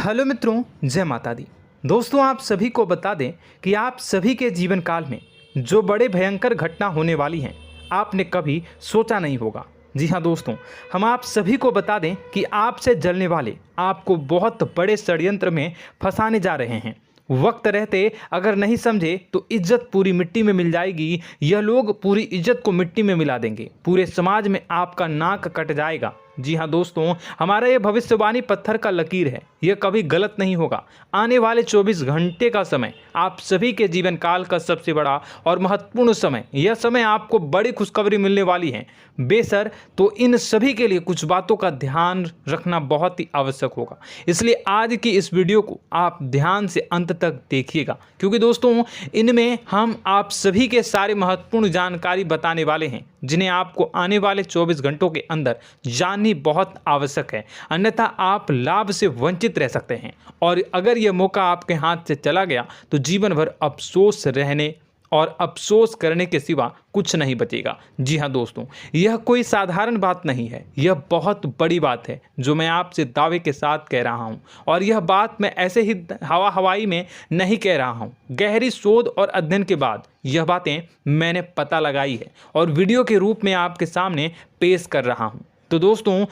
Hello मित्रों, जय माता दी। दोस्तों, आप सभी को बता दें कि आप सभी के जीवन काल में जो बड़े भयंकर घटना होने वाली हैं, आपने कभी सोचा नहीं होगा। जी हाँ दोस्तों, हम आप सभी को बता दें कि आपसे जलने वाले आपको बहुत बड़े षड्यंत्र में फंसाने जा रहे हैं। वक्त रहते अगर नहीं समझे तो इज्जत पूरी मिट्टी में मिल जाएगी। यह लोग पूरी इज्जत को मिट्टी में मिला देंगे। पूरे समाज में आपका नाक कट जाएगा। जी हाँ दोस्तों, हमारा ये भविष्यवाणी पत्थर का लकीर है, यह कभी गलत नहीं होगा। आने वाले 24 घंटे का समय आप सभी के जीवन काल का सबसे बड़ा और महत्वपूर्ण समय। यह समय आपको बड़ी खुशखबरी मिलने वाली है बेसर, तो इन सभी के लिए कुछ बातों का ध्यान रखना बहुत ही आवश्यक होगा। इसलिए आज की इस वीडियो को आप ध्यान से अंत तक देखिएगा, क्योंकि दोस्तों इनमें हम आप सभी के सारे महत्वपूर्ण जानकारी बताने वाले हैं, जिन्हें आपको आने वाले 24 घंटों के अंदर जाननी बहुत आवश्यक है। अन्यथा आप लाभ से वंचित रह सकते हैं, और अगर यह मौका आपके हाथ से चला गया तो जीवन भर अफसोस रहने और अफसोस करने के सिवा कुछ नहीं बचेगा। जी हाँ दोस्तों, यह कोई साधारण बात नहीं है, यह बहुत बड़ी बात है जो मैं आपसे दावे के साथ कह रहा हूँ। और यह बात मैं ऐसे ही हवाई में नहीं कह रहा हूँ। गहरी शोध और अध्ययन के बाद यह बातें मैंने पता लगाई है और वीडियो के रूप में आपके सामने पेश कर रहा हूँ। तो दोस्तों,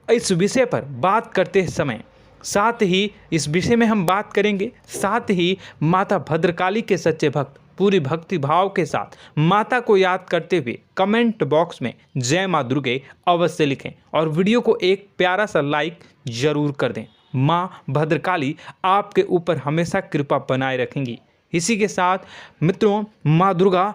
इस विषय पर बात करते समय साथ ही इस विषय में हम बात करेंगे, साथ ही माता भद्रकाली के सच्चे भक्त पूरी भक्ति भाव के साथ माता को याद करते हुए कमेंट बॉक्स में जय माँ दुर्गे अवश्य लिखें और वीडियो को एक प्यारा सा लाइक जरूर कर दें। माँ भद्रकाली आपके ऊपर हमेशा कृपा बनाए रखेंगी। इसी के साथ मित्रों, माँ दुर्गा,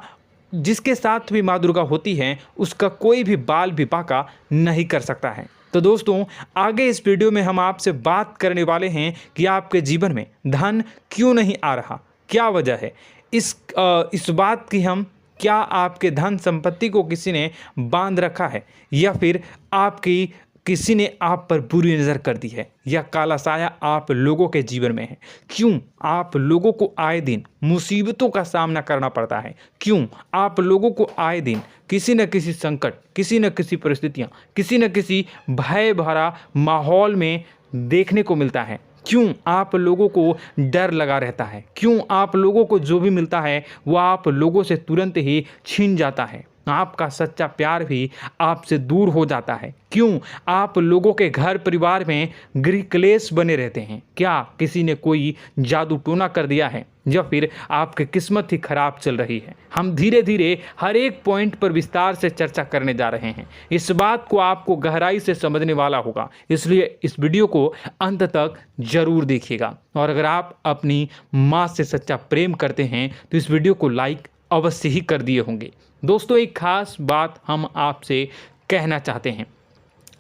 जिसके साथ भी माँ दुर्गा होती हैं, उसका कोई भी बाल भी बांका नहीं कर सकता है। तो दोस्तों, आगे इस वीडियो में हम आपसे बात करने वाले हैं कि आपके जीवन में धन क्यों नहीं आ रहा, क्या वजह है इस बात की। हम क्या आपके धन संपत्ति को किसी ने बांध रखा है, या फिर आपकी किसी ने आप पर बुरी नज़र कर दी है, या काला साया आप लोगों के जीवन में है। क्यों आप लोगों को आए दिन मुसीबतों का सामना करना पड़ता है, क्यों आप लोगों को आए दिन किसी न किसी संकट, किसी न किसी परिस्थितियाँ, किसी न किसी भय भरा माहौल में देखने को मिलता है, क्यों आप लोगों को डर लगा रहता है, क्यों आप लोगों को जो भी मिलता है वो आप लोगों से तुरंत ही छीन जाता है, आपका सच्चा प्यार भी आपसे दूर हो जाता है, क्यों आप लोगों के घर परिवार में गृह क्लेश बने रहते हैं। क्या किसी ने कोई जादू टोना कर दिया है, या फिर आपकी किस्मत ही खराब चल रही है। हम धीरे धीरे हर एक पॉइंट पर विस्तार से चर्चा करने जा रहे हैं। इस बात को आपको गहराई से समझने वाला होगा, इसलिए इस वीडियो को अंत तक जरूर देखिएगा। और अगर आप अपनी माँ से सच्चा प्रेम करते हैं तो इस वीडियो को लाइक अवश्य ही कर दिए होंगे। दोस्तों, एक खास बात हम आपसे कहना चाहते हैं।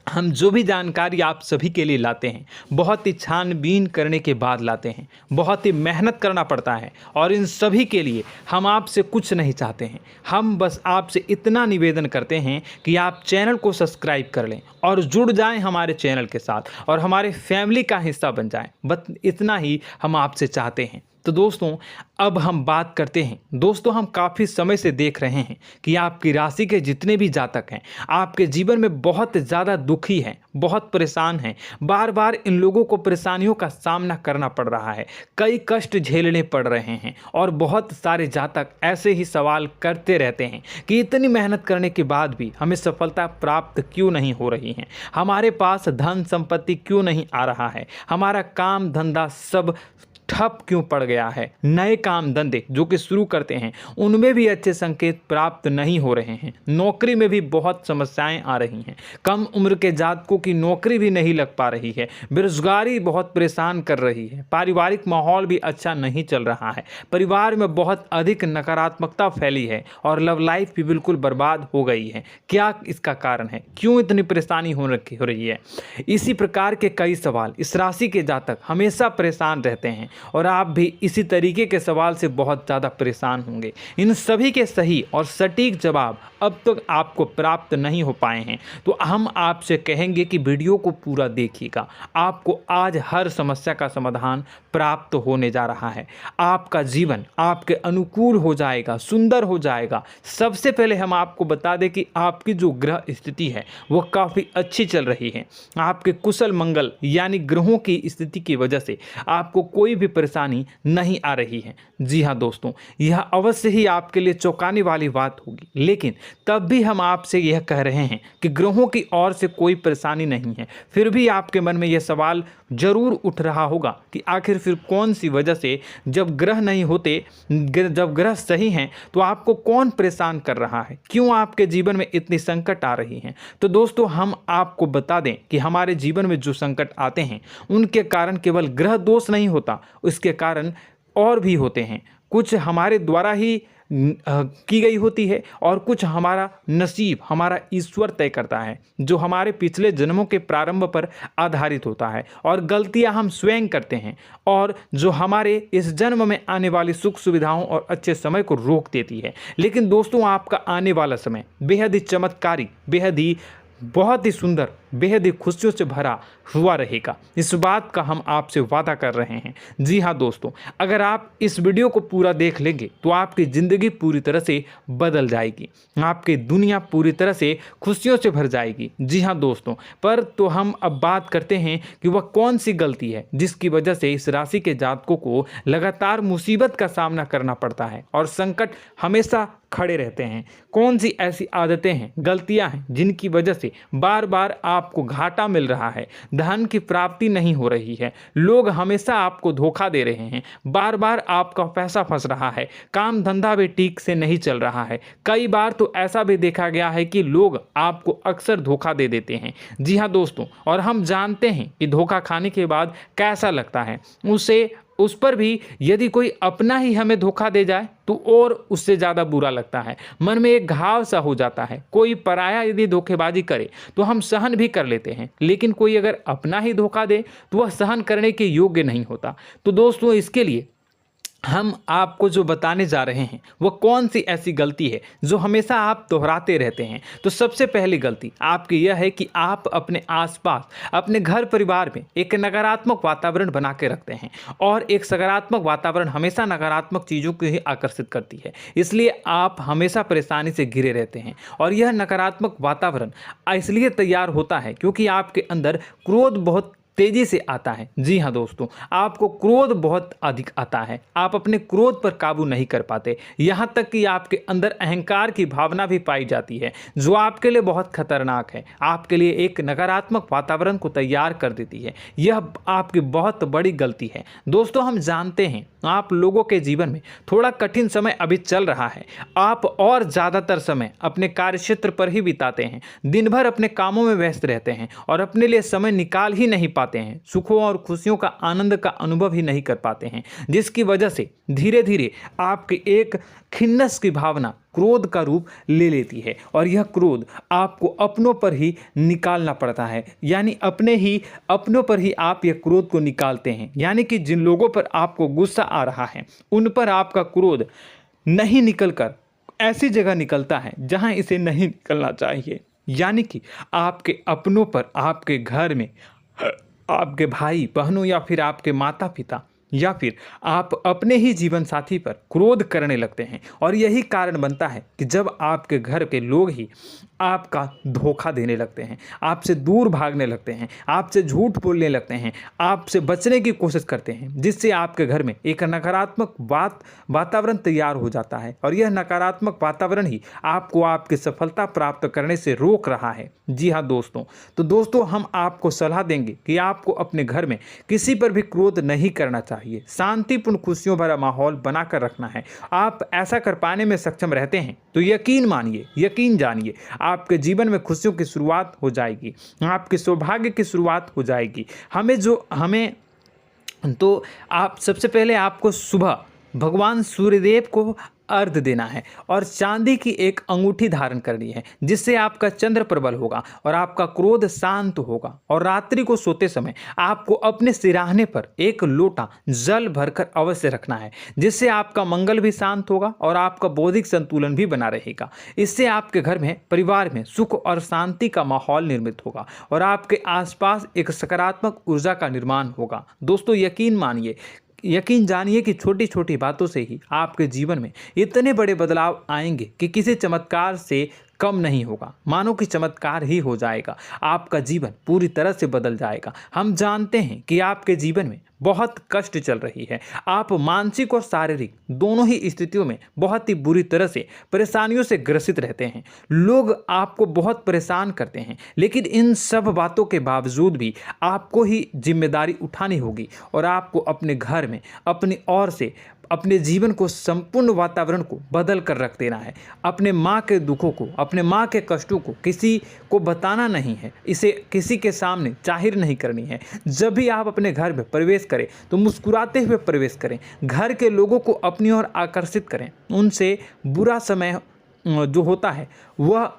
हम जो भी जानकारी आप सभी के लिए लाते हैं, बहुत ही छानबीन करने के बाद लाते हैं, बहुत ही मेहनत करना पड़ता है, और इन सभी के लिए हम आपसे कुछ नहीं चाहते हैं। हम बस आपसे इतना निवेदन करते हैं कि आप चैनल को सब्सक्राइब कर लें और जुड़ जाएं हमारे चैनल के साथ और हमारे फैमिली का हिस्सा बन जाएं। बस इतना ही हम आपसे चाहते हैं। तो दोस्तों, अब हम बात करते हैं। दोस्तों, हम काफ़ी समय से देख रहे हैं कि आपकी राशि के जितने भी जातक हैं, आपके जीवन में बहुत ज़्यादा दुखी हैं, बहुत परेशान हैं। बार बार इन लोगों को परेशानियों का सामना करना पड़ रहा है, कई कष्ट झेलने पड़ रहे हैं, और बहुत सारे जातक ऐसे ही सवाल करते रहते हैं कि इतनी मेहनत करने के बाद भी हमें सफलता प्राप्त क्यों नहीं हो रही है, हमारे पास धन संपत्ति क्यों नहीं आ रहा है, हमारा काम धंधा सब ठप क्यों पड़ गया है, नए काम धंधे जो कि शुरू करते हैं उनमें भी अच्छे संकेत प्राप्त नहीं हो रहे हैं, नौकरी में भी बहुत समस्याएं आ रही हैं, कम उम्र के जातकों की नौकरी भी नहीं लग पा रही है, बेरोजगारी बहुत परेशान कर रही है, पारिवारिक माहौल भी अच्छा नहीं चल रहा है, परिवार में बहुत अधिक नकारात्मकता फैली है, और लव लाइफ भी बिल्कुल बर्बाद हो गई है। क्या इसका कारण है, क्यों इतनी परेशानी हो रही है? इसी प्रकार के कई सवाल इस राशि के जातक हमेशा परेशान रहते हैं, और आप भी इसी तरीके के सवाल से बहुत ज़्यादा परेशान होंगे। इन सभी के सही और सटीक जवाब अब तक आपको प्राप्त नहीं हो पाए हैं, तो हम आपसे कहेंगे कि वीडियो को पूरा देखिएगा। आपको आज हर समस्या का समाधान प्राप्त होने जा रहा है। आपका जीवन आपके अनुकूल हो जाएगा, सुंदर हो जाएगा। सबसे पहले हम आपको बता दें कि आपकी जो ग्रह स्थिति है वो काफ़ी अच्छी चल रही है। आपके कुशल मंगल यानी ग्रहों की स्थिति की वजह से आपको कोई भी परेशानी नहीं आ रही है। जी हाँ दोस्तों, यह अवश्य ही आपके लिए चौंकाने वाली बात होगी, लेकिन तब भी हम आपसे यह कह रहे हैं कि ग्रहों की ओर से कोई परेशानी नहीं है। फिर भी आपके मन में यह सवाल जरूर उठ रहा होगा कि आखिर फिर कौन सी वजह से, जब ग्रह नहीं होते, जब ग्रह सही हैं, तो आपको कौन परेशान कर रहा है, क्यों आपके जीवन में इतनी संकट आ रही हैं। तो दोस्तों, हम आपको बता दें कि हमारे जीवन में जो संकट आते हैं उनके कारण केवल ग्रह दोष नहीं होता, उसके कारण और भी होते हैं। कुछ हमारे द्वारा ही की गई होती है और कुछ हमारा नसीब, हमारा ईश्वर तय करता है, जो हमारे पिछले जन्मों के प्रारंभ पर आधारित होता है। और गलतियां हम स्वयं करते हैं और जो हमारे इस जन्म में आने वाली सुख सुविधाओं और अच्छे समय को रोक देती है। लेकिन दोस्तों, आपका आने वाला समय बेहद ही चमत्कारी, बेहद ही बहुत ही सुंदर, बेहद ही खुशियों से भरा हुआ रहेगा। इस बात का हम आपसे वादा कर रहे हैं। जी हाँ दोस्तों, अगर आप इस वीडियो को पूरा देख लेंगे तो आपकी ज़िंदगी पूरी तरह से बदल जाएगी, आपकी दुनिया पूरी तरह से खुशियों से भर जाएगी। जी हाँ दोस्तों, पर तो हम अब बात करते हैं कि वह कौन सी गलती है जिसकी वजह से इस राशि के जातकों को लगातार मुसीबत का सामना करना पड़ता है और संकट हमेशा खड़े रहते हैं। कौन सी ऐसी आदतें हैं, गलतियां हैं जिनकी वजह से बार बार आपको घाटा मिल रहा है, धन की प्राप्ति नहीं हो रही है, लोग हमेशा आपको धोखा दे रहे हैं, बार बार आपका पैसा फंस रहा है, काम धंधा भी ठीक से नहीं चल रहा है। कई बार तो ऐसा भी देखा गया है कि लोग आपको अक्सर धोखा दे देते हैं। जी हाँ दोस्तों, और हम जानते हैं कि धोखा खाने के बाद कैसा लगता है। उस पर भी यदि कोई अपना ही हमें धोखा दे जाए तो और उससे ज़्यादा बुरा लगता है, मन में एक घाव सा हो जाता है। कोई पराया यदि धोखेबाजी करे तो हम सहन भी कर लेते हैं, लेकिन कोई अगर अपना ही धोखा दे तो वह सहन करने के योग्य नहीं होता। तो दोस्तों, इसके लिए हम आपको जो बताने जा रहे हैं वो कौन सी ऐसी गलती है जो हमेशा आप दोहराते रहते हैं। तो सबसे पहली गलती आपकी यह है कि आप अपने आसपास, अपने घर परिवार में एक नकारात्मक वातावरण बना के रखते हैं, और एक सकारात्मक वातावरण हमेशा नकारात्मक चीज़ों को ही आकर्षित करती है। इसलिए आप हमेशा परेशानी से घिरे रहते हैं, और यह नकारात्मक वातावरण इसलिए तैयार होता है क्योंकि आपके अंदर क्रोध बहुत तेजी से आता है। जी हाँ दोस्तों, आपको क्रोध बहुत अधिक आता है, आप अपने क्रोध पर काबू नहीं कर पाते, यहाँ तक कि आपके अंदर अहंकार की भावना भी पाई जाती है, जो आपके लिए बहुत खतरनाक है, आपके लिए एक नकारात्मक वातावरण को तैयार कर देती है। यह आपकी बहुत बड़ी गलती है। दोस्तों, हम जानते हैं आप लोगों के जीवन में थोड़ा कठिन समय अभी चल रहा है। आप और ज़्यादातर समय अपने कार्यक्षेत्र पर ही बिताते हैं, दिन भर अपने कामों में व्यस्त रहते हैं और अपने लिए समय निकाल ही नहीं पाते हैं, सुखों और खुशियों का आनंद का अनुभव ही नहीं कर पाते हैं, जिसकी वजह से धीरे धीरे आपकी एक खिन्नस की भावना क्रोध का रूप ले लेती है, और यह क्रोध आपको अपनों पर ही निकालना पड़ता है। यानी अपनों पर ही आप यह क्रोध को निकालते हैं। यानी कि जिन लोगों पर आपको गुस्सा आ रहा है उन पर आपका क्रोध नहीं निकलकर ऐसी जगह निकलता है जहां इसे नहीं निकलना चाहिए। यानी कि आपके अपनों पर, आपके घर में, आपके भाई बहनों या फिर आपके माता पिता या फिर आप अपने ही जीवन साथी पर क्रोध करने लगते हैं, और यही कारण बनता है कि जब आपके घर के लोग ही आपका धोखा देने लगते हैं, आपसे दूर भागने लगते हैं, आपसे झूठ बोलने लगते हैं, आपसे बचने की कोशिश करते हैं, जिससे आपके घर में एक नकारात्मक वातावरण तैयार हो जाता है, और यह नकारात्मक वातावरण ही आपको आपकी सफलता प्राप्त करने से रोक रहा है। जी हाँ दोस्तों, तो दोस्तों, हम आपको सलाह देंगे कि आपको अपने घर में किसी पर भी क्रोध नहीं करना चाहिए, शांतिपूर्ण खुशियों भरा माहौल बनाकर रखना है। आप ऐसा कर पाने में सक्षम रहते हैं तो यकीन मानिए, यकीन जानिए, आपके जीवन में खुशियों की शुरुआत हो जाएगी, आपके सौभाग्य की शुरुआत हो जाएगी। आप सबसे पहले आपको सुबह भगवान सूर्यदेव को अर्घ्य देना है और चांदी की एक अंगूठी धारण करनी है, जिससे आपका चंद्र प्रबल होगा और आपका क्रोध शांत होगा। और रात्रि को सोते समय आपको अपने सिरहाने पर एक लोटा जल भरकर अवश्य रखना है, जिससे आपका मंगल भी शांत होगा और आपका बौद्धिक संतुलन भी बना रहेगा। इससे आपके घर में, परिवार में सुख और शांति का माहौल निर्मित होगा और आपके आसपास एक सकारात्मक ऊर्जा का निर्माण होगा। दोस्तों, यकीन जानिए कि छोटी छोटी बातों से ही आपके जीवन में इतने बड़े बदलाव आएंगे कि किसी चमत्कार से कम नहीं होगा। मानो कि चमत्कार ही हो जाएगा, आपका जीवन पूरी तरह से बदल जाएगा। हम जानते हैं कि आपके जीवन में बहुत कष्ट चल रही है, आप मानसिक और शारीरिक दोनों ही स्थितियों में बहुत ही बुरी तरह से परेशानियों से ग्रसित रहते हैं। लोग आपको बहुत परेशान करते हैं, लेकिन इन सब बातों के बावजूद भी आपको ही जिम्मेदारी उठानी होगी और आपको अपने घर में अपनी ओर से अपने जीवन को, संपूर्ण वातावरण को बदल कर रख देना है। अपने माँ के दुखों को, अपने माँ के कष्टों को किसी को बताना नहीं है, इसे किसी के सामने जाहिर नहीं करनी है। जब भी आप अपने घर में प्रवेश करें तो मुस्कुराते हुए प्रवेश करें, घर के लोगों को अपनी ओर आकर्षित करें। उनसे बुरा समय जो होता है वह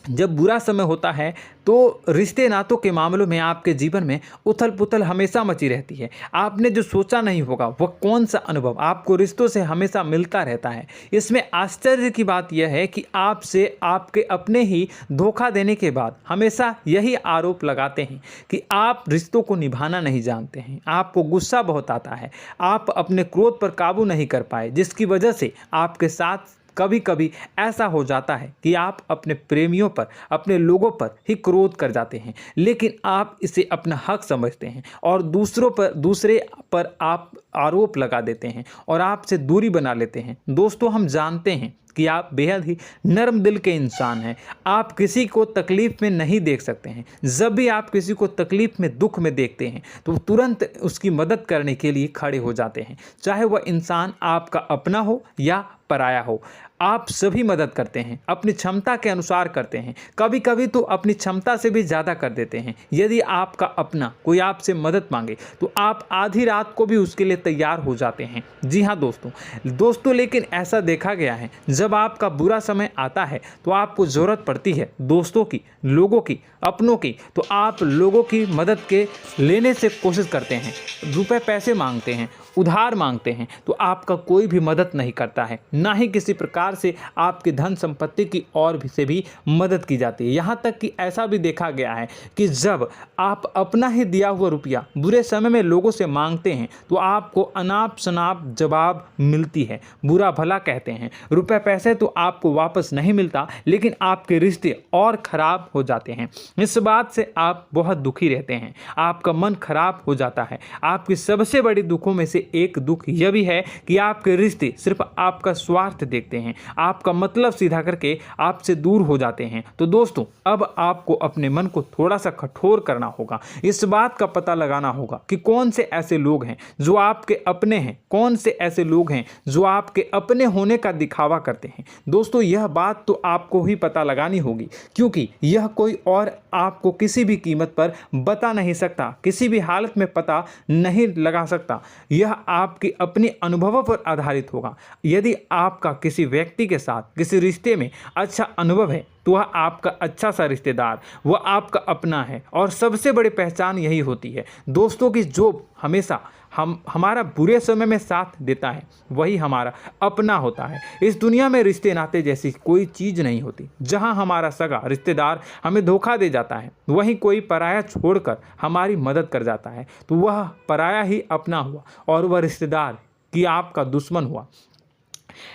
जब बुरा समय होता है तो रिश्ते नातों के मामलों में आपके जीवन में उथल पुथल हमेशा मची रहती है। आपने जो सोचा नहीं होगा वह कौन सा अनुभव आपको रिश्तों से हमेशा मिलता रहता है। इसमें आश्चर्य की बात यह है कि आपसे आपके अपने ही धोखा देने के बाद हमेशा यही आरोप लगाते हैं कि आप रिश्तों को निभाना नहीं जानते हैं, आपको गुस्सा बहुत आता है, आप अपने क्रोध पर काबू नहीं कर पाए, जिसकी वजह से आपके साथ कभी कभी ऐसा हो जाता है कि आप अपने प्रेमियों पर, अपने लोगों पर ही क्रोध कर जाते हैं, लेकिन आप इसे अपना हक समझते हैं और दूसरे पर आप आरोप लगा देते हैं और आपसे दूरी बना लेते हैं। दोस्तों, हम जानते हैं कि आप बेहद ही नर्म दिल के इंसान हैं। आप किसी को तकलीफ में नहीं देख सकते हैं। जब भी आप किसी को तकलीफ में, दुख में देखते हैं तो तुरंत उसकी मदद करने के लिए खड़े हो जाते हैं, चाहे वह इंसान आपका अपना हो या पराया हो। आप सभी मदद करते हैं, अपनी क्षमता के अनुसार करते हैं, कभी कभी तो अपनी क्षमता से भी ज़्यादा कर देते हैं। यदि आपका अपना कोई आपसे मदद मांगे तो आप आधी रात को भी उसके लिए तैयार हो जाते हैं। जी हाँ दोस्तों, लेकिन ऐसा देखा गया है, जब आपका बुरा समय आता है तो आपको ज़रूरत पड़ती है दोस्तों की, लोगों की, अपनों की, तो आप लोगों की मदद के लेने से कोशिश करते हैं, रुपए पैसे मांगते हैं, उधार मांगते हैं, तो आपका कोई भी मदद नहीं करता है, ना ही किसी प्रकार से आपकी धन संपत्ति की ओर से भी मदद की जाती है। यहाँ तक कि ऐसा भी देखा गया है कि जब आप अपना ही दिया हुआ रुपया बुरे समय में लोगों से मांगते हैं तो आपको अनाप शनाप जवाब मिलती है, बुरा भला कहते हैं। रुपए पैसे तो आपको वापस नहीं मिलता, लेकिन आपके रिश्ते और खराब हो जाते हैं। इस बात से आप बहुत दुखी रहते हैं, आपका मन खराब हो जाता है। आपकी सबसे बड़ी दुखों में से एक दुख यह भी है कि आपके रिश्ते सिर्फ आपका स्वार्थ देखते हैं, आपका मतलब सीधा करके आपसे दूर हो जाते हैं। तो दोस्तों, अब आपको अपने मन को थोड़ा सा कठोर करना होगा, इस बात का पता लगाना होगा कि कौन से ऐसे लोग हैं जो आपके अपने हैं, कौन से ऐसे लोग हैं जो आपके अपने होने का दिखावा करते हैं। दोस्तों, यह बात तो आपको ही पता लगानी होगी, क्योंकि यह कोई और आपको किसी भी कीमत पर बता नहीं सकता, किसी भी हालत में पता नहीं लगा सकता। यह आपके अपने अनुभवों पर आधारित होगा। यदि आपका किसी व्यक्ति के साथ किसी रिश्ते में अच्छा अनुभव है तो वह आपका अच्छा सा रिश्तेदार, वह आपका अपना है। और सबसे बड़ी पहचान यही होती है दोस्तों की जो हमेशा हमारा बुरे समय में साथ देता है वही हमारा अपना होता है। इस दुनिया में रिश्ते नाते जैसी कोई चीज़ नहीं होती। जहां हमारा सगा रिश्तेदार हमें धोखा दे जाता है, वहीं कोई पराया छोड़कर हमारी मदद कर जाता है, तो वह पराया ही अपना हुआ और वह रिश्तेदार की आपका दुश्मन हुआ।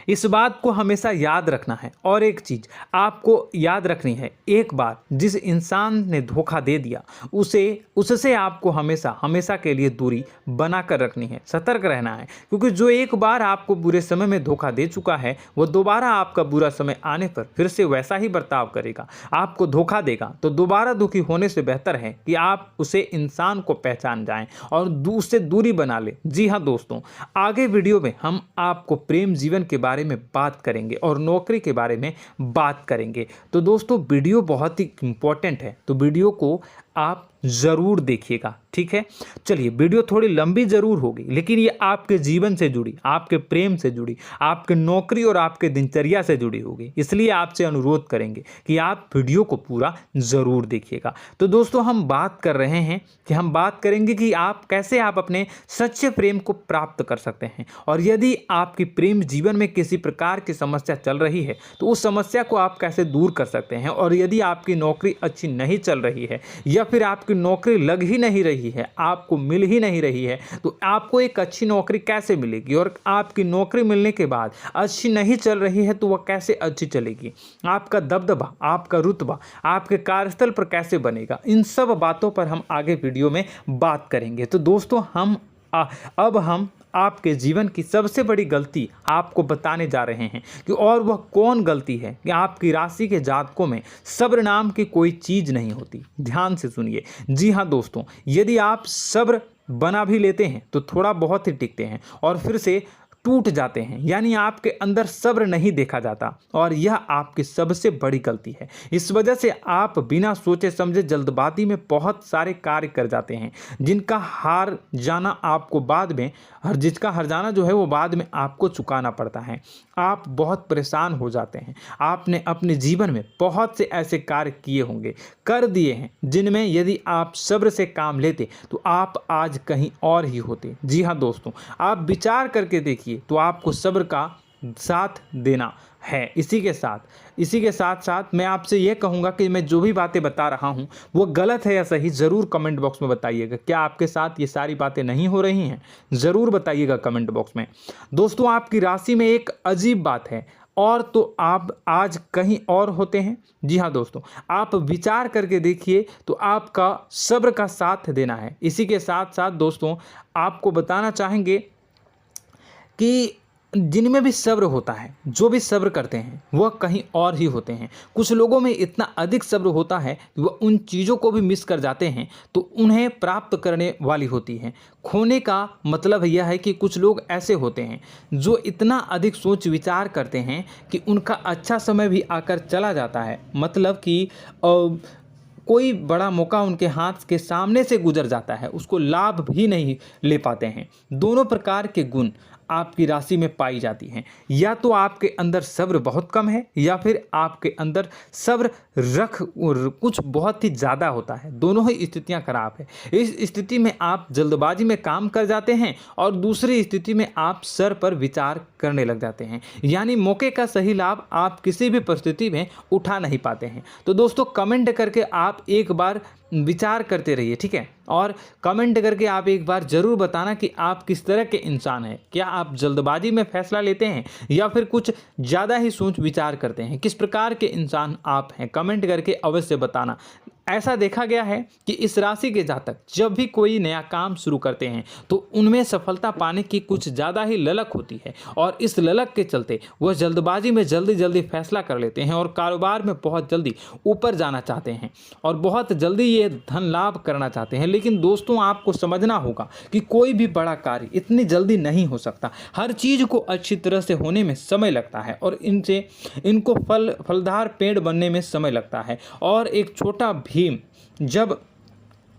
इस बात को हमेशा याद रखना है। और एक चीज़ आपको याद रखनी है, एक बार जिस इंसान ने धोखा दे दिया उससे आपको हमेशा के लिए दूरी बना कर रखनी है, सतर्क रहना है। क्योंकि जो एक बार आपको बुरे समय में धोखा दे चुका है वो दोबारा आपका बुरा समय आने पर फिर से वैसा ही बर्ताव करेगा, आपको धोखा देगा। तो दोबारा दुखी होने से बेहतर है कि आप उसे इंसान को पहचान जाएं और उससे दूरी बना लें। जी हाँ दोस्तों, आगे वीडियो में हम आपको प्रेम जीवन के बारे में बात करेंगे और नौकरी के बारे में बात करेंगे। तो दोस्तों, वीडियो बहुत ही इम्पोर्टेंट है, तो वीडियो को आप ज़रूर देखिएगा, ठीक है। चलिए, वीडियो थोड़ी लंबी ज़रूर होगी, लेकिन ये आपके जीवन से जुड़ी, आपके प्रेम से जुड़ी, आपके नौकरी और आपके दिनचर्या से जुड़ी होगी, इसलिए आपसे अनुरोध करेंगे कि आप वीडियो को पूरा ज़रूर देखिएगा। तो दोस्तों, हम बात कर रहे हैं कि हम बात करेंगे कि आप कैसे आप अपने सच्चे प्रेम को प्राप्त कर सकते हैं, और यदि आपकी प्रेम जीवन में किसी प्रकार की समस्या चल रही है तो उस समस्या को आप कैसे दूर कर सकते हैं, और यदि आपकी नौकरी अच्छी नहीं चल रही है या फिर आपकी नौकरी लग ही नहीं रही है, आपको मिल ही नहीं रही है, तो आपको एक अच्छी नौकरी कैसे मिलेगी, और आपकी नौकरी मिलने के बाद अच्छी नहीं चल रही है तो वह कैसे अच्छी चलेगी, आपका दबदबा, आपका रुतबा आपके कार्यस्थल पर कैसे बनेगा, इन सब बातों पर हम आगे वीडियो में बात करेंगे। तो दोस्तों, अब हम आपके जीवन की सबसे बड़ी गलती आपको बताने जा रहे हैं कि और वह कौन गलती है कि आपकी राशि के जातकों में सब्र नाम की कोई चीज़ नहीं होती। ध्यान से सुनिए। जी हाँ दोस्तों, यदि आप सब्र बना भी लेते हैं तो थोड़ा बहुत ही टिकते हैं और फिर से टूट जाते हैं, यानी आपके अंदर सब्र नहीं देखा जाता, और यह आपकी सबसे बड़ी गलती है। इस वजह से आप बिना सोचे समझे जल्दबाजी में बहुत सारे कार्य कर जाते हैं, जिसका हार जाना जो है वो बाद में आपको चुकाना पड़ता है। आप बहुत परेशान हो जाते हैं। आपने अपने जीवन में बहुत से ऐसे कार्य किए होंगे, कर दिए हैं, जिनमें यदि आप सब्र से काम लेते तो आप आज कहीं और ही होते। जी हाँ दोस्तों, आप विचार करके देखिए तो आपको सब्र का साथ देना है। इसी के साथ साथ मैं आपसे ये कहूँगा कि मैं जो भी बातें बता रहा हूँ वो गलत है या सही, ज़रूर कमेंट बॉक्स में बताइएगा। क्या आपके साथ ये सारी बातें नहीं हो रही हैं? ज़रूर बताइएगा कमेंट बॉक्स में। दोस्तों, आपकी राशि में एक अजीब बात है, और तो आप आज कहीं और होते हैं। जी हाँ दोस्तों, आप विचार करके देखिए तो आपका सब्र का साथ देना है। इसी के साथ साथ दोस्तों, आपको बताना चाहेंगे कि जिनमें भी सब्र होता है, जो भी सब्र करते हैं वह कहीं और ही होते हैं। कुछ लोगों में इतना अधिक सब्र होता है कि वह उन चीज़ों को भी मिस कर जाते हैं तो उन्हें प्राप्त करने वाली होती हैं। खोने का मतलब यह है कि कुछ लोग ऐसे होते हैं जो इतना अधिक सोच विचार करते हैं कि उनका अच्छा समय भी आकर चला जाता है, मतलब कि कोई बड़ा मौका उनके हाथ के सामने से गुजर जाता है, उसको लाभ भी नहीं ले पाते हैं। दोनों प्रकार के गुण आपकी राशि में पाई जाती हैं। या तो आपके अंदर सब्र बहुत कम है या फिर आपके अंदर सब्र कुछ बहुत ही ज़्यादा होता है। दोनों ही स्थितियां खराब है। इस स्थिति में आप जल्दबाजी में काम कर जाते हैं और दूसरी स्थिति में आप सर पर विचार करने लग जाते हैं, यानी मौके का सही लाभ आप किसी भी परिस्थिति में उठा नहीं पाते हैं। तो दोस्तों, कमेंट करके आप एक बार विचार करते रहिए, ठीक है, और कमेंट करके आप एक बार ज़रूर बताना कि आप किस तरह के इंसान हैं। क्या आप जल्दबाजी में फैसला लेते हैं या फिर कुछ ज़्यादा ही सोच विचार करते हैं? किस प्रकार के इंसान आप हैं, कमेंट करके अवश्य बताना। ऐसा देखा गया है कि इस राशि के जातक जब भी कोई नया काम शुरू करते हैं तो उनमें सफलता पाने की कुछ ज़्यादा ही ललक होती है, और इस ललक के चलते वह जल्दबाजी में जल्दी फैसला कर लेते हैं और कारोबार में बहुत जल्दी ऊपर जाना चाहते हैं और बहुत जल्दी ये धन लाभ करना चाहते हैं। लेकिन दोस्तों, आपको समझना होगा कि कोई भी बड़ा कार्य इतनी जल्दी नहीं हो सकता। हर चीज़ को अच्छी तरह से होने में समय लगता है और इनको फलदार पेड़ बनने में समय लगता है। और एक छोटा भीम जब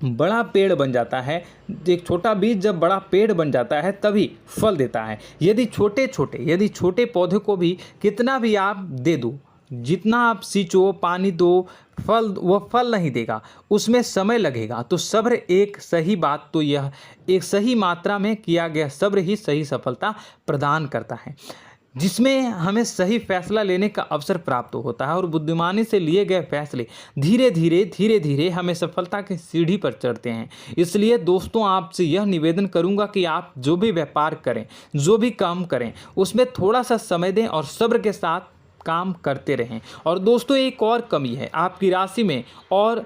बड़ा पेड़ बन जाता है, एक छोटा बीज जब बड़ा पेड़ बन जाता है तभी फल देता है। यदि छोटे पौधे को भी कितना भी आप दे दो, जितना आप सींचो, पानी दो, वह फल नहीं देगा, उसमें समय लगेगा। तो सब्र एक सही बात तो यह एक सही मात्रा में किया गया सब्र ही सही सफलता प्रदान करता है, जिसमें हमें सही फैसला लेने का अवसर प्राप्त होता है और बुद्धिमानी से लिए गए फैसले धीरे धीरे हमें सफलता की सीढ़ी पर चढ़ते हैं। इसलिए दोस्तों, आपसे यह निवेदन करूंगा कि आप जो भी व्यापार करें, जो भी काम करें, उसमें थोड़ा सा समय दें और सब्र के साथ काम करते रहें। और दोस्तों, एक और कमी है आपकी राशि में, और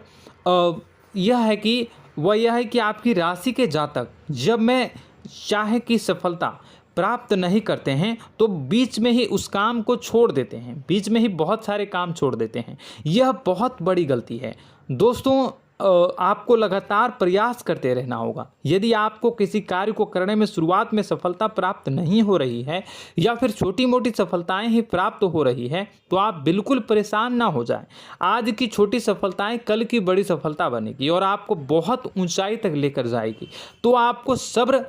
यह है कि आपकी राशि के जातक जब मैं चाहे कि सफलता प्राप्त नहीं करते हैं तो बीच में ही उस काम को छोड़ देते हैं, बीच में ही बहुत सारे काम छोड़ देते हैं। यह बहुत बड़ी गलती है दोस्तों। आपको लगातार प्रयास करते रहना होगा। यदि आपको किसी कार्य को करने में शुरुआत में सफलता प्राप्त नहीं हो रही है या फिर छोटी मोटी सफलताएं ही प्राप्त हो रही है तो आप बिल्कुल परेशान ना हो जाएं। आज की छोटी सफलताएं कल की बड़ी सफलता बनेगी और आपको बहुत ऊंचाई तक लेकर जाएगी। तो आपको सब्र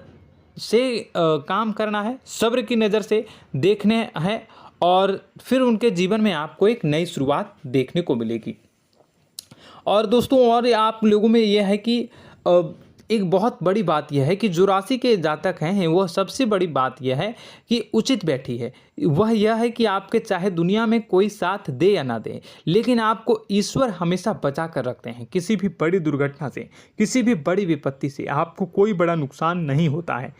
से काम करना है, सब्र की नज़र से देखने हैं और फिर उनके जीवन में आपको एक नई शुरुआत देखने को मिलेगी। और दोस्तों और आप लोगों में यह है कि एक बहुत बड़ी बात यह है कि जो राशि के जातक हैं वह सबसे बड़ी बात यह है कि उचित बैठी है। वह यह है कि आपके चाहे दुनिया में कोई साथ दे या ना दे, लेकिन आपको ईश्वर हमेशा बचा कर रखते हैं। किसी भी बड़ी दुर्घटना से, किसी भी बड़ी विपत्ति से आपको कोई बड़ा नुकसान नहीं होता है।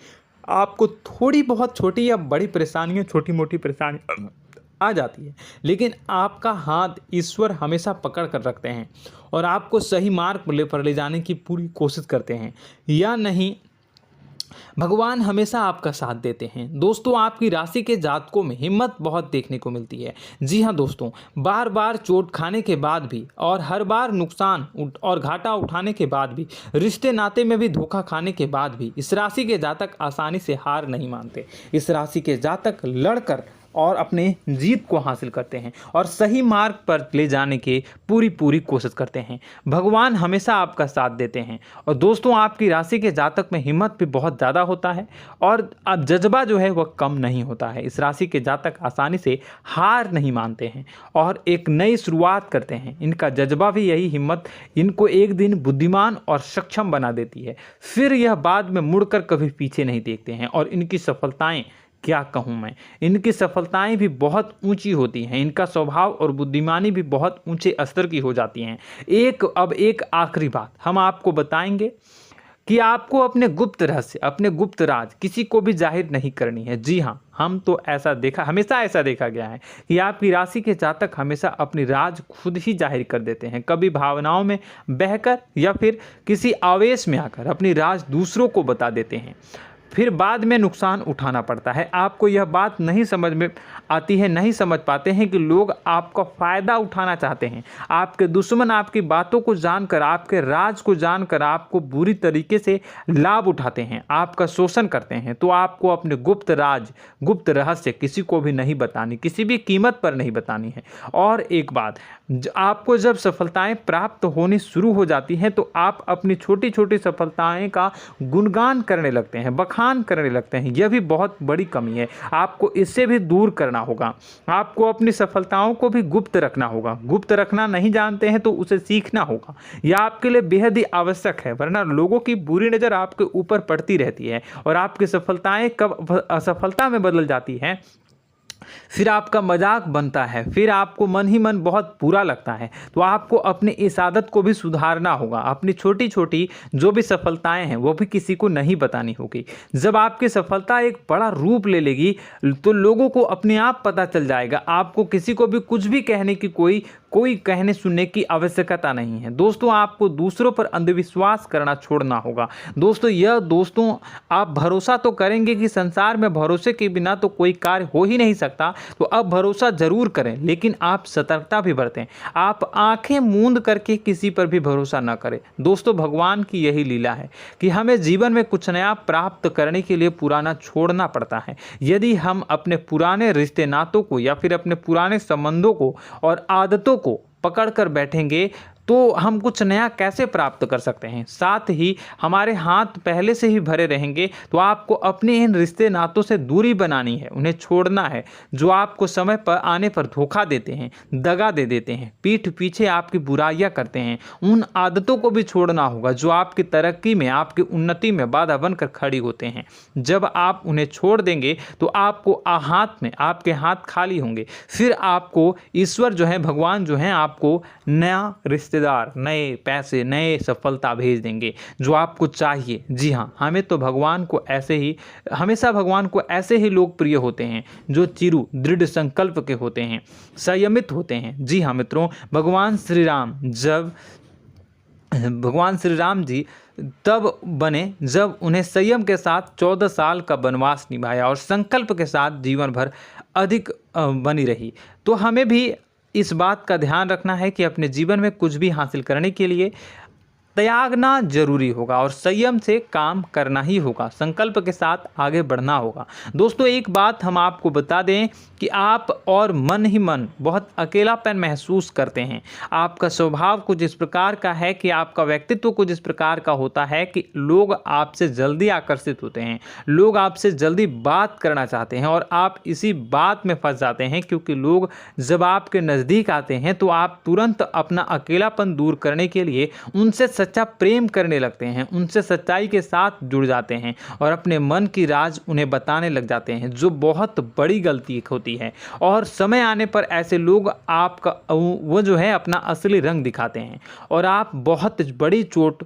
आपको थोड़ी बहुत छोटी या बड़ी परेशानियाँ, छोटी मोटी परेशानी आ जाती है, लेकिन आपका हाथ ईश्वर हमेशा पकड़ कर रखते हैं और आपको सही मार्ग पर ले जाने की पूरी कोशिश करते हैं। या नहीं, भगवान हमेशा आपका साथ देते हैं। दोस्तों आपकी राशि के जातकों में हिम्मत बहुत देखने को मिलती है। जी हाँ दोस्तों, बार बार चोट खाने के बाद भी और हर बार नुकसान और घाटा उठाने के बाद भी, रिश्ते नाते में भी धोखा खाने के बाद भी इस राशि के जातक आसानी से हार नहीं मानते। इस राशि के जातक लड़कर और अपने जीत को हासिल करते हैं और सही मार्ग पर ले जाने की पूरी कोशिश करते हैं। भगवान हमेशा आपका साथ देते हैं। और दोस्तों आपकी राशि के जातक में हिम्मत भी बहुत ज़्यादा होता है और अब जज्बा जो है वह कम नहीं होता है। इस राशि के जातक आसानी से हार नहीं मानते हैं और एक नई शुरुआत करते हैं। इनका जज्बा भी, यही हिम्मत इनको एक दिन बुद्धिमान और सक्षम बना देती है। फिर यह बाद में मुड़कर कभी पीछे नहीं देखते हैं और इनकी सफलताएं, क्या कहूँ मैं, इनकी सफलताएं भी बहुत ऊंची होती हैं। इनका स्वभाव और बुद्धिमानी भी बहुत ऊंचे स्तर की हो जाती हैं। अब एक आखिरी बात हम आपको बताएंगे कि आपको अपने गुप्त रहस्य, अपने गुप्त राज किसी को भी जाहिर नहीं करनी है। जी हाँ, हम तो हमेशा ऐसा देखा गया है कि आपकी राशि के जातक हमेशा अपनी राज खुद ही जाहिर कर देते हैं। कभी भावनाओं में बहकर या फिर किसी आवेश में आकर अपनी राज दूसरों को बता देते हैं, फिर बाद में नुकसान उठाना पड़ता है। आपको यह बात नहीं समझ में आती है, नहीं समझ पाते हैं कि लोग आपका फ़ायदा उठाना चाहते हैं। आपके दुश्मन आपकी बातों को जानकर, आपके राज को जानकर आपको बुरी तरीके से लाभ उठाते हैं, आपका शोषण करते हैं। तो आपको अपने गुप्त राज, गुप्त रहस्य किसी को भी नहीं बतानी, किसी भी कीमत पर नहीं बतानी है। और एक बात, आपको जब सफलताएं प्राप्त होनी शुरू हो जाती हैं तो आप अपनी छोटी छोटी सफलताएं का गुणगान करने लगते हैं, बखान करने लगते हैं। यह भी बहुत बड़ी कमी है, आपको इससे भी दूर करना होगा। आपको अपनी सफलताओं को भी गुप्त रखना होगा। गुप्त रखना नहीं जानते हैं तो उसे सीखना होगा। यह आपके लिए बेहद ही आवश्यक है, वरना लोगों की बुरी नज़र आपके ऊपर पड़ती रहती है और आपकी सफलताएं कब असफलता में बदल जाती हैं, फिर आपका मजाक बनता है, फिर आपको मन ही मन बहुत बुरा लगता है। तो आपको अपनी इस आदत को भी सुधारना होगा। अपनी छोटी छोटी जो भी सफलताएं हैं वो भी किसी को नहीं बतानी होगी। जब आपकी सफलता एक बड़ा रूप ले लेगी तो लोगों को अपने आप पता चल जाएगा। आपको किसी को भी कुछ भी कहने की कोई कहने सुनने की आवश्यकता नहीं है। दोस्तों आपको दूसरों पर अंधविश्वास करना छोड़ना होगा। दोस्तों आप भरोसा तो करेंगे कि संसार में भरोसे के बिना तो कोई कार्य हो ही नहीं सकता, तो अब भरोसा जरूर करें, लेकिन आप सतर्कता भी बरतें। आप आंखें मूंद करके किसी पर भी भरोसा न करें। दोस्तों भगवान की यही लीला है कि हमें जीवन में कुछ नया प्राप्त करने के लिए पुराना छोड़ना पड़ता है। यदि हम अपने पुराने रिश्ते नातों को या फिर अपने पुराने संबंधों को और आदतों को पकड़ कर बैठेंगे तो हम कुछ नया कैसे प्राप्त कर सकते हैं। साथ ही हमारे हाथ पहले से ही भरे रहेंगे। तो आपको अपने इन रिश्ते नातों से दूरी बनानी है, उन्हें छोड़ना है। जो आपको समय पर आने पर धोखा देते हैं, दगा दे देते हैं, पीठ पीछे आपकी बुराइयां करते हैं, उन आदतों को भी छोड़ना होगा जो आपकी तरक्की में, आपकी उन्नति में बाधा बनकर खड़ी होते हैं। जब आप उन्हें छोड़ देंगे तो आपको आपके हाथ खाली होंगे। फिर आपको ईश्वर जो है, भगवान जो है, आपको नया रिश्तेदार, नए पैसे, नए सफलता भेज देंगे जो आपको चाहिए। जी हाँ, हमेशा भगवान को ऐसे ही लोग प्रिय होते हैं जो चिरु दृढ़ संकल्प के होते हैं, संयमित होते हैं। जी हाँ मित्रों, भगवान श्री राम जी तब बने जब उन्हें संयम के साथ 14 साल का वनवास निभाया और संकल्प के साथ जीवन भर अधिक बनी रही। तो हमें भी इस बात का ध्यान रखना है कि अपने जीवन में कुछ भी हासिल करने के लिए त्यागना जरूरी होगा और संयम से काम करना ही होगा, संकल्प के साथ आगे बढ़ना होगा। दोस्तों एक बात हम आपको बता दें कि आप और मन ही मन बहुत अकेलापन महसूस करते हैं। आपका स्वभाव कुछ इस प्रकार का है कि आपका व्यक्तित्व कुछ इस प्रकार का होता है कि लोग आपसे जल्दी आकर्षित होते हैं, लोग आपसे जल्दी बात करना चाहते हैं और आप इसी बात में फंस जाते हैं, क्योंकि लोग जब आपके नज़दीक आते हैं तो आप तुरंत अपना अकेलापन दूर करने के लिए उनसे सच्चा प्रेम करने लगते हैं, उनसे सच्चाई के साथ जुड़ जाते हैं और अपने मन की राज उन्हें बताने लग जाते हैं, जो बहुत बड़ी गलती होती है। और समय आने पर ऐसे लोग आपका वो जो है अपना असली रंग दिखाते हैं और आप बहुत बड़ी चोट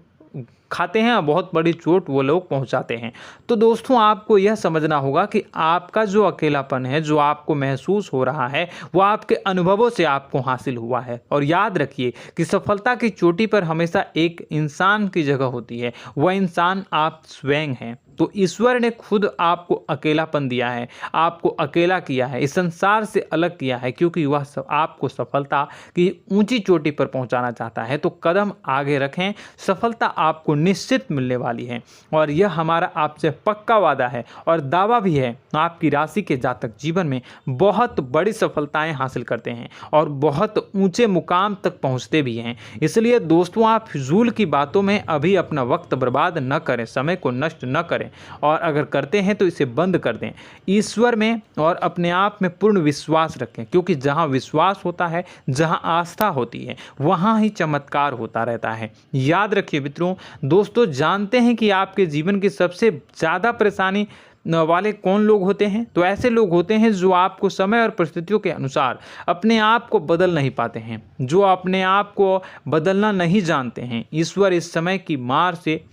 खाते हैं और बहुत बड़ी चोट वो लोग पहुंचाते हैं। तो दोस्तों आपको यह समझना होगा कि आपका जो अकेलापन है, जो आपको महसूस हो रहा है, वो आपके अनुभवों से आपको हासिल हुआ है। और याद रखिए कि सफलता की चोटी पर हमेशा एक इंसान की जगह होती है, वह इंसान आप स्वयं हैं। तो ईश्वर ने खुद आपको अकेलापन दिया है, आपको अकेला किया है, इस संसार से अलग किया है, क्योंकि वह आपको सफलता की ऊंची चोटी पर पहुंचाना चाहता है। तो कदम आगे रखें, सफलता आपको निश्चित मिलने वाली है और यह हमारा आपसे पक्का वादा है और दावा भी है। आपकी राशि के जातक जीवन में बहुत बड़ी सफलताएं हासिल करते हैं और बहुत ऊंचे मुकाम तक पहुंचते भी हैं। इसलिए दोस्तों आप फिजूल की बातों में अभी अपना वक्त बर्बाद न करें, समय को नष्ट न करें और अगर करते हैं तो इसे बंद कर दें। ईश्वर में और अपने आप में पूर्ण विश्वास रखें, क्योंकि जहां विश्वास होता है, जहां आस्था होती है, वहां ही चमत्कार होता रहता है। याद रखिए मित्रों, दोस्तों जानते हैं कि आपके जीवन की सबसे ज़्यादा परेशानी वाले कौन लोग होते हैं? तो ऐसे लोग होते हैं जो आपको समय और परिस्थितियों के अनुसार अपने आप को बदल नहीं पाते हैं, जो अपने आप को बदलना नहीं जानते हैं। ईश्वर इस समय की मार से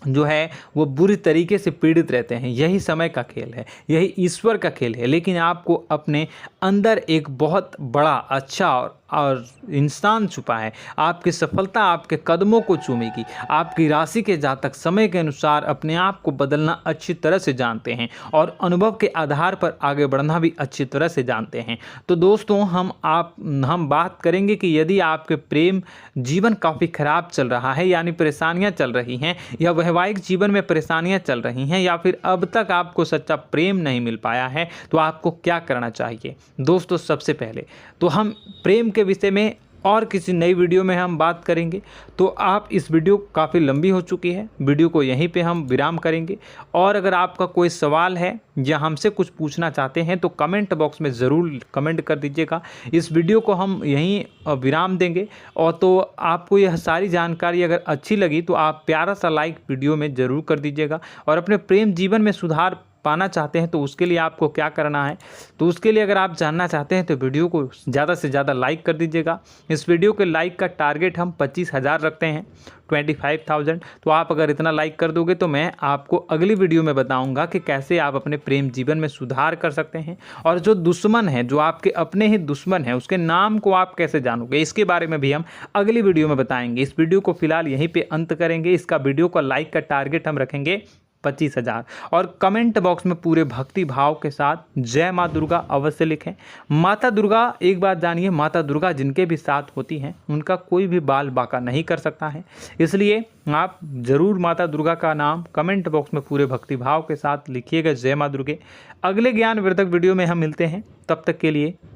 जो है वो बुरी तरीके से पीड़ित रहते हैं। यही समय का खेल है, यही ईश्वर का खेल है। लेकिन आपको अपने अंदर एक बहुत बड़ा अच्छा और इंसान छुपा है। आपकी सफलता आपके कदमों को चूमेगी। आपकी राशि के जातक समय के अनुसार अपने आप को बदलना अच्छी तरह से जानते हैं और अनुभव के आधार पर आगे बढ़ना भी अच्छी तरह से जानते हैं। तो दोस्तों हम बात करेंगे कि यदि आपके प्रेम जीवन काफ़ी खराब चल रहा है, यानी परेशानियां चल रही हैं, या वैवाहिक जीवन में परेशानियां चल रही हैं, या फिर अब तक आपको सच्चा प्रेम नहीं मिल पाया है, तो आपको क्या करना चाहिए? दोस्तों सबसे पहले तो हम प्रेम के विषय में और किसी नई वीडियो में हम बात करेंगे। तो आप इस वीडियो काफ़ी लंबी हो चुकी है, वीडियो को यहीं पे हम विराम करेंगे। और अगर आपका कोई सवाल है या हमसे कुछ पूछना चाहते हैं तो कमेंट बॉक्स में ज़रूर कमेंट कर दीजिएगा। इस वीडियो को हम यहीं विराम देंगे। और तो आपको यह सारी जानकारी अगर अच्छी लगी तो आप प्यारा सा लाइक वीडियो में ज़रूर कर दीजिएगा। और अपने प्रेम जीवन में सुधार पाना चाहते हैं तो उसके लिए आपको क्या करना है, तो उसके लिए अगर आप जानना चाहते हैं तो वीडियो को ज़्यादा से ज़्यादा लाइक कर दीजिएगा। इस वीडियो के लाइक का टारगेट हम 25,000 रखते हैं, 25,000। तो आप अगर इतना लाइक कर दोगे तो मैं आपको अगली वीडियो में बताऊंगा कि कैसे आप अपने प्रेम जीवन में सुधार कर सकते हैं। और जो दुश्मन है, जो आपके अपने ही दुश्मन है, उसके नाम को आप कैसे जानोगे, इसके बारे में भी हम अगली वीडियो में बताएंगे। इस वीडियो को फिलहाल यहीं पर अंत करेंगे। इसका वीडियो का लाइक का टारगेट हम रखेंगे 25,000। और कमेंट बॉक्स में पूरे भक्ति भाव के साथ जय माँ दुर्गा अवश्य लिखें। माता दुर्गा, एक बात जानिए, माता दुर्गा जिनके भी साथ होती हैं उनका कोई भी बाल बाका नहीं कर सकता है। इसलिए आप ज़रूर माता दुर्गा का नाम कमेंट बॉक्स में पूरे भक्ति भाव के साथ लिखिएगा, जय माँ दुर्गे। अगले ज्ञानवर्धक वीडियो में हम मिलते हैं, तब तक के लिए